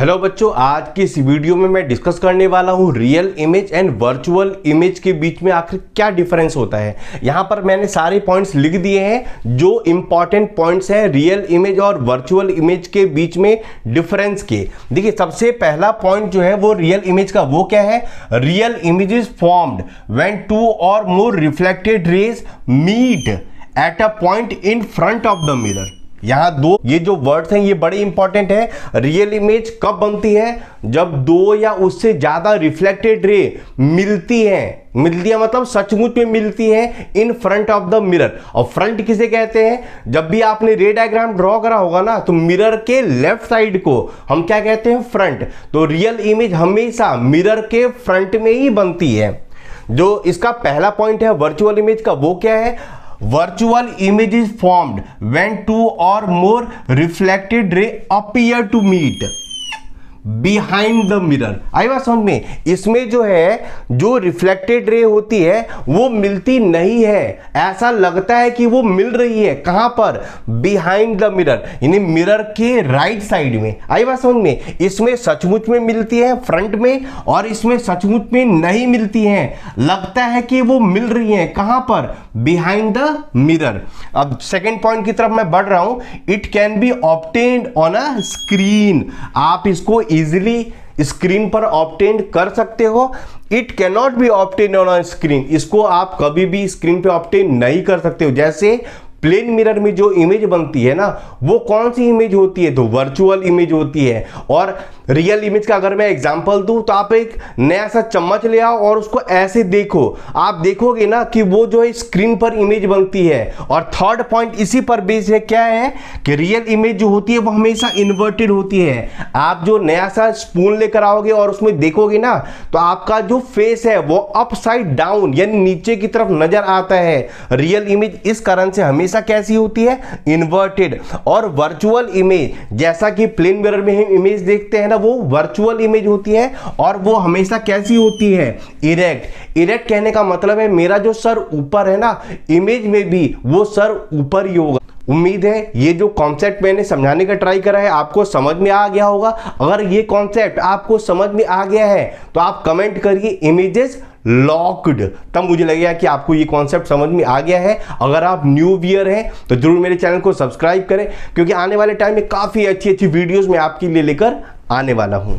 Hello बच्चों, आज की इस वीडियो में मैं डिस्कस करने वाला हूँ real image and virtual image के बीच में आखिर क्या डिफरेंस होता है। यहाँ पर मैंने सारे पॉइंट्स लिख दिए हैं जो इंपॉर्टेंट पॉइंट्स हैं रियल इमेज और वर्चुअल इमेज के बीच में डिफरेंस के। देखिए, सबसे पहला पॉइंट जो है वो रियल इमेज का वो क्या है, real image is formed when two or more reflected rays meet at a point in front of the mirror. यहां ये जो वर्ड्स हैं ये बड़े इंपॉर्टेंट है। रियल इमेज कब बनती है, जब दो या उससे ज्यादा रिफ्लेक्टेड रे मिलती है मतलब सचमुच में मिलती है इन फ्रंट ऑफ द मिरर। और फ्रंट किसे कहते हैं, जब भी आपने रे डायग्राम ड्रॉ करा होगा ना तो मिरर के लेफ्ट साइड को हम क्या कहते हैं, फ्रंट। तो रियल इमेज हमेशा मिरर के फ्रंट में ही बनती है। जो इसका पहला पॉइंट है वर्चुअल इमेज का वो क्या है, virtual image is formed when two or more reflected ray appear to meet behind the mirror. आई बात समझ में। इसमें जो है जो रिफ्लेक्टेड रे होती है वो मिलती नहीं है, ऐसा लगता है कि वो मिल रही है। कहां पर, बिहाइंड द मिरर, यानी मिरर के राइट साइड में। आई बात समझ में। इसमें सचमुच में मिलती है फ्रंट में और इसमें सचमुच में नहीं मिलती है, लगता है कि वो मिल रही है। कहां पर, बिहाइंड द मिरर। अब सेकेंड पॉइंट की तरफ मैं बढ़ रहा हूं, it can be obtained on a screen. आप इसको इजिली स्क्रीन पर ऑब्टेन कर सकते हो। It can not be obtain on a screen, इसको आप कभी भी स्क्रीन पे ऑब्टेन नहीं कर सकते हो। जैसे प्लेन मिरर में जो इमेज बनती है ना वो कौन सी इमेज होती है, तो वर्चुअल इमेज होती है। और रियल इमेज का अगर मैं एग्जांपल दूं तो आप एक नया सा चम्मच ले आओ और उसको ऐसे देखो, आप देखोगे ना कि वो जो है स्क्रीन पर इमेज बनती है। और थर्ड पॉइंट इसी पर बेस है, क्या है कि रियल इमेज जो होती है वो हमेशा इन्वर्टेड होती है। आप जो नया सा स्पून लेकर आओगे और उसमें देखोगे ना तो आपका जो फेस है वो अपसाइड डाउन यानी नीचे की तरफ नजर आता है। रियल इमेज इस कारण से हमेशा कैसी होती है, इन्वर्टेड। और वर्चुअल इमेज जैसा कि प्लेन मिरर में हम इमेज देखते हैं ना वो वर्चुअल इमेज होती है और वो हमेशा कैसी होती है, इरेक्ट। इरेक्ट कहने का मतलब है मेरा जो सर ऊपर है ना, इमेज में भी वो सर ऊपर ही होगा। उम्मीद है ये जो कॉन्सेप्ट मैंने समझाने का ट्राई करा है आपको समझ में आ गया होगा। अगर ये कॉन्सेप्ट आपको समझ में आ गया है तो आप कमेंट करिए इमेजेस लॉक्ड, तब मुझे लगेगा कि आपको ये कॉन्सेप्ट समझ में आ गया है। अगर आप न्यू व्यूअर हैं तो जरूर मेरे चैनल को सब्सक्राइब करें, क्योंकि आने वाले टाइम में काफ़ी अच्छी अच्छी वीडियोस मैं आपके लिए लेकर आने वाला हूं।